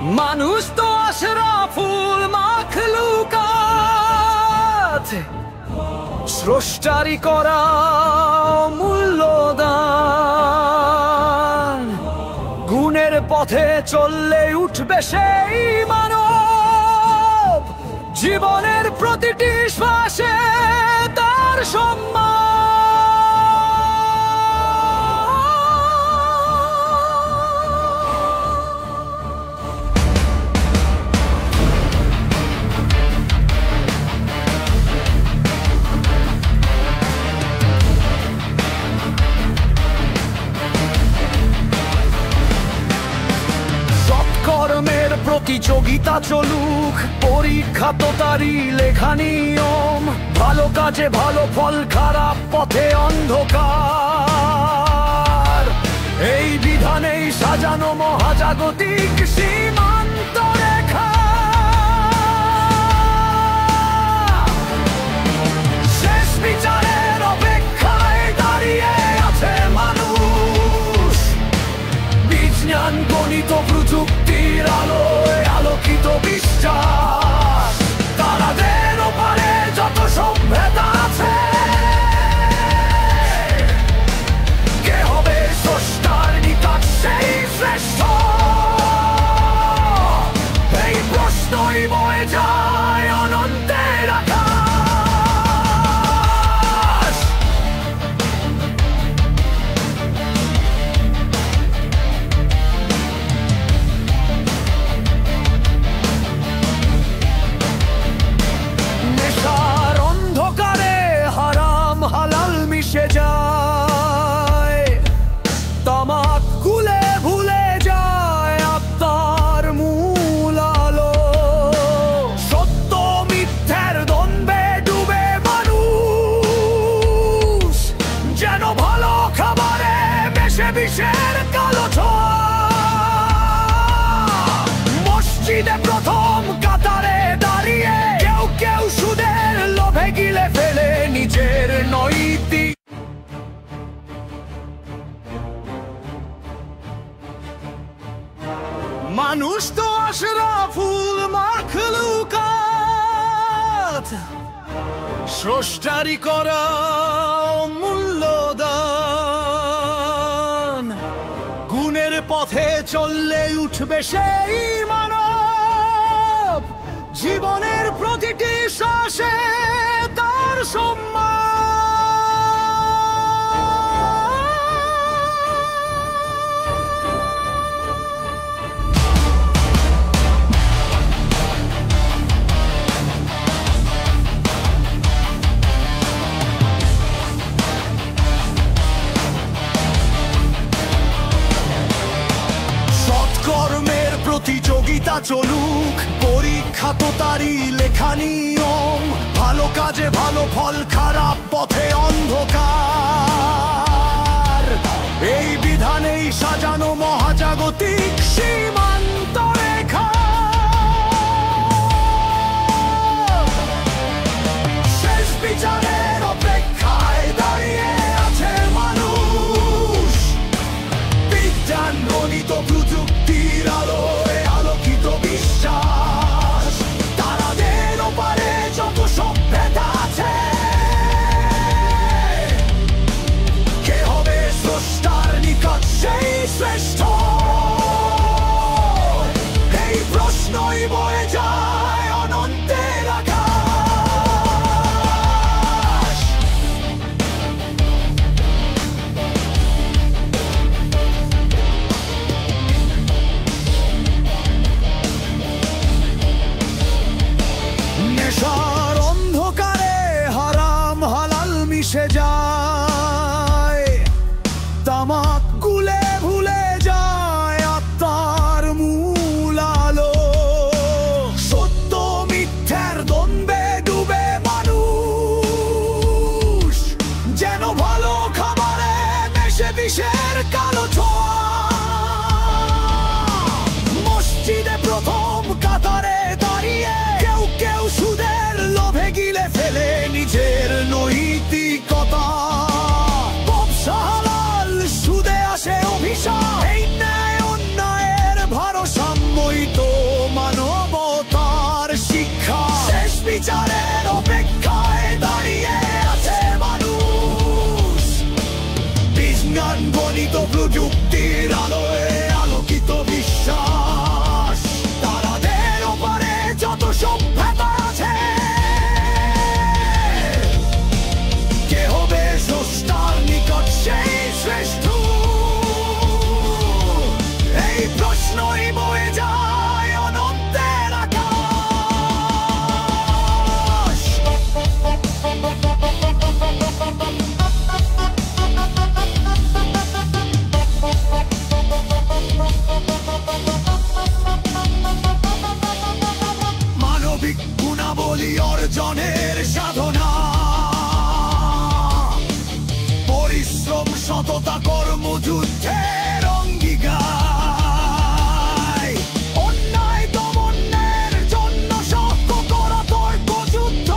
মানুষ তো আশরাফুল মাখলুকাত, স্রষ্টারি করা মূল্যদান। গুণের পথে চললে উঠবে সেই মানব, জীবনের প্রতিটি শ্বাসে তার সম্মান। কর্মের প্রতিযোগিতা চলুক, পরীক্ষা তো তারই লেখা নিয়ম। ভালো কাজে ভালো ফল, খারাপ পথে অন্ধকার। এই বিধানেই সাজানো মহাজাগতিক সীমান্ত রেখা। শেষ বিচারের অপেক্ষায় দাঁড়িয়ে আছে মানুষ। বিজ্ঞান, গণিত, প্রযুক্তির আলোয় আলোকিত বিশ্বাস। তারাদের ওপারে যত সভ্যতা আছে, কে হবে স্রষ্টার নিকট সেই শ্রেষ্ঠ? এই প্রশ্নই বয়ে যায় অনন্তের আকাশ। নেশার অন্ধকারে হারাম হালাল মিশে যায়, তামাক খুলে ভুলে যায় আত্মার মূল আলো। সত্য মিথ্যের দ্বন্দ্বে ডুবে মানুষ, যেন ভালো খাবারে মেশে বিষের কালো ছোঁয়া। মসজিদে প্রথম কাতারে দাঁড়িয়ে কেউ কেউ সুদের লোভে গিলে ফেলে নিজের নৈতিক। মানুষ তো আশরাফুল মাখলুকাত, স্রষ্টারি করা মূল্যদান। গুণের পথে চললে উঠবে সেই মানব, জীবনের প্রতিটি শ্বাসে তার সম্মান। সৎকর্মের প্রতিযোগিতা চলুক, পরীক্ষা তো তারই লেখা নিয়ম। ভালো কাজে ভালো ফল, খারাপ পথে অন্ধকার। এই বিধানেই সাজানো মহাজাগতিক সীমান্ত রেখা। শেষ বিচারের অপেক্ষায় দাঁড়িয়ে আছে মানুষ। বিজ্ঞান, গণিত, প্রযুক্তির আলোয় আলোকিত বিশ্বাস। তারাদের ওপারে যত সভ্যতা আছে, কে হবে স্রষ্টার নিকট সেই শ্রেষ্ঠ? বিচারের অপেক্ষায় দাঁড়িয়ে আছে মানুষ। বিজ্ঞান গণিত প্রযুক্তির আলোয় আলোকিত বিশ্বাস, তারাদের ওপারে যত সভ্যতা আছে, কে হবে স্রষ্টার নিকট সেই শ্রেষ্ঠ? এই প্রশ্নই বয়ে যায় অনন্তের আকাশ। মানবিক গুণাবলী অর্জনের সাধনা, পরিশ্রম সততা কর্মযুদ্ধের অঙ্গীকার, অন্যায় দমনের জন্য সক্ষ করা তর্ক যুদ্ধ,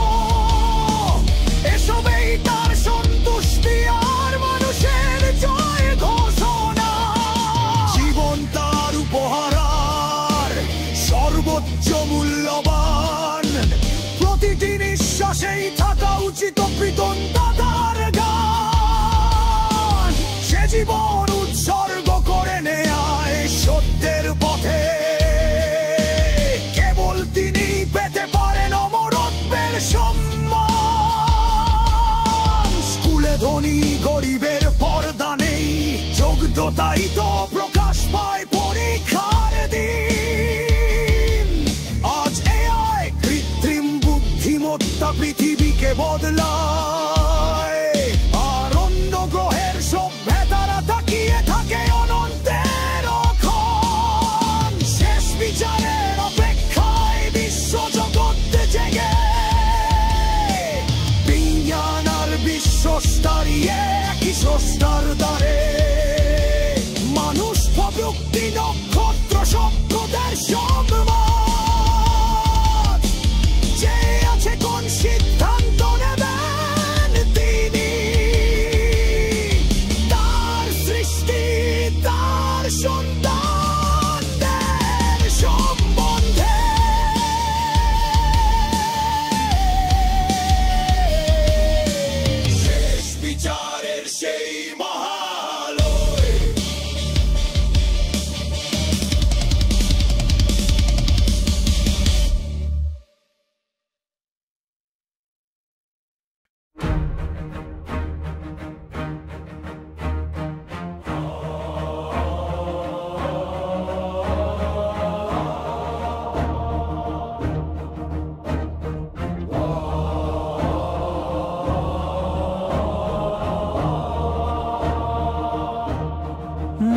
এসবেই তার সন্তুষ্টি আর মানুষের জয় ঘোষণা। জীবন তার উপহার সর্বোচ্চ মূল্যবান, প্রতিটি নিঃশ্বাসেই থাকা উচিত কৃতজ্ঞতার গান। সে জীবন উৎসর্গ করে নেয় সত্যের পথে, কেবল তিনি পেতে পারেন অমরত্বের সম্মান। স্কুলে ধনী গরিবের পর্দা নেই, যোগ্যতাই তো প্রকাশ পায় পরীক্ষার দিন। আজ এআই কৃত্রিম বুদ্ধিমত্তা পৃথিবীকে বদলায়, আর অন্য গ্রহের সভ্যতারা তাকিয়ে থাকে অনন্তের ক্ষণ। শেষ বিচারের অপেক্ষায় বিশ্ব জগতে জেগে, বিজ্ঞান আর বিশ্বস্তারই একই স্রষ্টার দ্বারে। মানুষ প্রযুক্তি নক্ষত্র সভ্যতার সম্মান, যে আছে কোন সিদ্ধান্ত নেবেন তিনি। তার সৃষ্টি তার সন্তানদের সম্বন্ধে। শেষ বিচারের সেই মহালয়,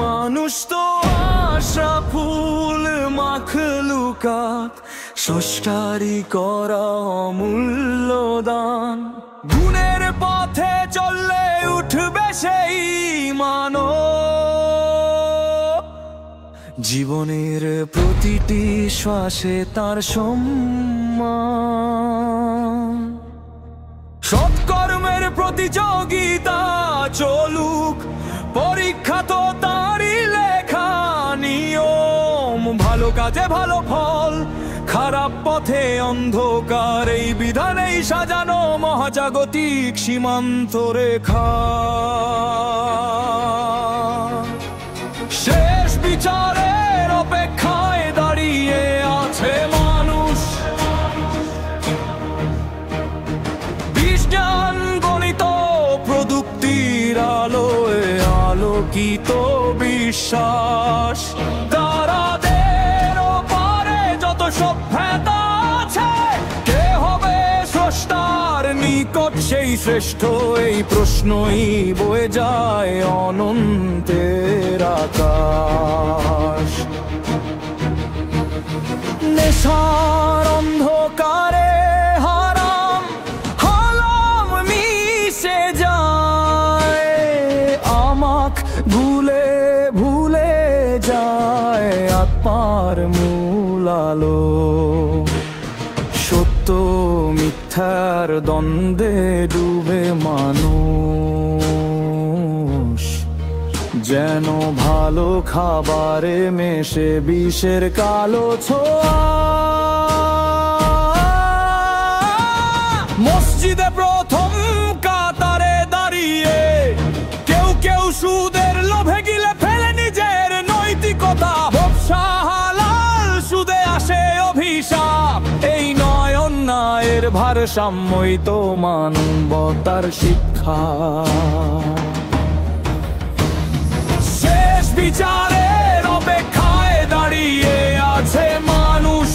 মানুষ তো আশরাফুল মাখলুকাত, স্রষ্টারি করা অমূল্য দান। গুণের পথে চললে উঠবে সেই মানব, জীবনের প্রতিটি শ্বাসে তার সম্মান। সৎকর্মের প্রতিযোগিতা চলুক, পরীক্ষা তো তারই লেখা নিয়ম। ভালো কাজে ভালো ফল, খারাপ পথে অন্ধকার, এই বিধানেই সাজানো মহাজাগতিক সীমান্ত রেখা। শেষ বিচারের অপেক্ষায় দাঁড়িয়ে আছে মানুষ। বিজ্ঞান গণিত প্রযুক্তির আলোয় আলোকিত বিশ্বাস, তারাদের ওপারে যত সভ্যতা আছে, কে হবে স্রষ্টার নিকট সেই শ্রেষ্ঠ? এই প্রশ্নই বয়ে যায় অনন্তের আকাশ। নেশার অন্ধকারে হারাম হালাম মিশে যায়, আমাক ভুলে ভুলে যায় আত্মার মূল আলো। সত্য মিথ্যার দ্বন্দ্বে ডুবে মানুষ, যেন ভালো খাবারে মেশে বিষের কালো ছোঁয়া। মসজিদে প্রথম কাতারে দাঁড়িয়ে কেউ কেউ সুদের লোভে গিলে ফেলে নিজের নৈতিকতা। ব্যবসা হালাল, সুদে আসে অভিশাপ। এই নয় অন্যায়ের ভারসাম্যই তো মানবতার শিক্ষা। শেষ বিচারের অপেক্ষায় দাঁড়িয়ে আছে মানুষ।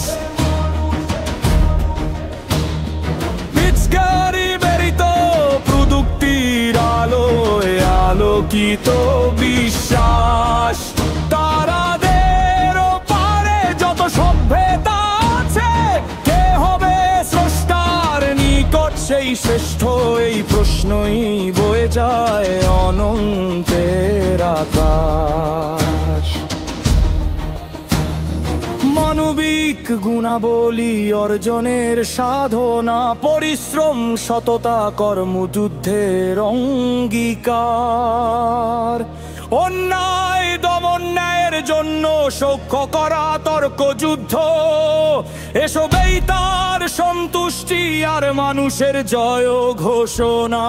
প্রযুক্তির আলোয় আলোকিত বিশ্বাস। তারাদের পারে যত সভ্যতা আছে, কে হবে স্রষ্টার নিকট সেই শ্রেষ্ঠ? এই প্রশ্নই বয়ে যায় অনন্তের আকাশ। মানবিক গুণাবলী অর্জনের সাধনা, পরিশ্রম, সততা, কর্মযুদ্ধের অঙ্গীকার। অন্যায় দমন, ন্যায়ের জন্য সখ্য করা তর্কযুদ্ধ, এসবেই তার সন্তুষ্টি আর মানুষের জয় ঘোষণা।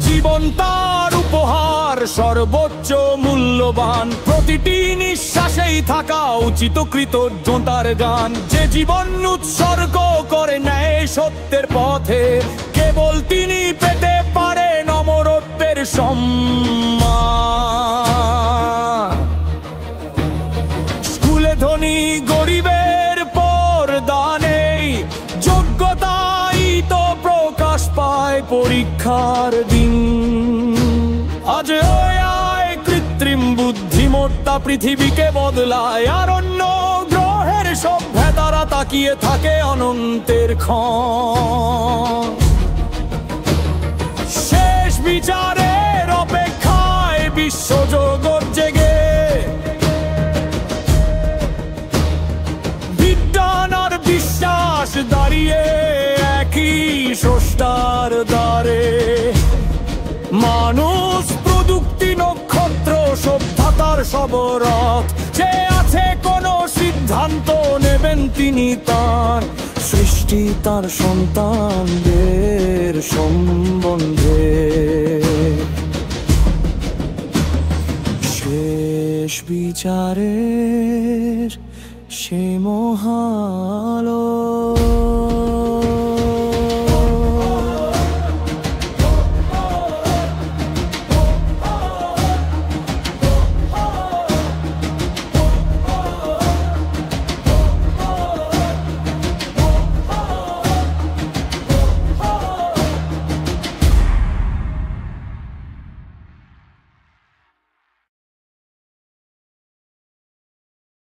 জীবন তার উপহার, সর্বোচ্চ মূল্যবান। প্রতিটি নিঃশ্বাসেই থাকা উচিত কৃতজ্ঞতার গান। যে জীবন উৎসর্গ করে ন্যায় সত্যের পথে, কেবল তিনি পেতে পারেন অমরত্বের সম্মান। স্কুলে ধনী গরিবের পর্দা নেই, যোগ্যতাই তো প্রকাশ পায় পরীক্ষার দিন। আজ আয় কৃত্রিম বুদ্ধিমত্তা পৃথিবীকে বদলায়, আর অন্য গ্রহের সভ্যতারা তাকিয়ে থাকে অনন্তের ক্ষণ। শেষ বিচারের অপেক্ষায় বিশ্বজগৎ জেগে, বিজ্ঞান আর বিশ্বাস দাঁড়িয়ে একই স্রষ্টার দ্বারে। মানুষ, প্রযুক্তি, নক্ষত্র, সভ্যতার সবরথ, যে আছে কোন সিদ্ধান্ত নেবেন তিনি তার সৃষ্টি, তার সন্তানদের সম্বন্ধে। শেষ বিচারের সে মহালো।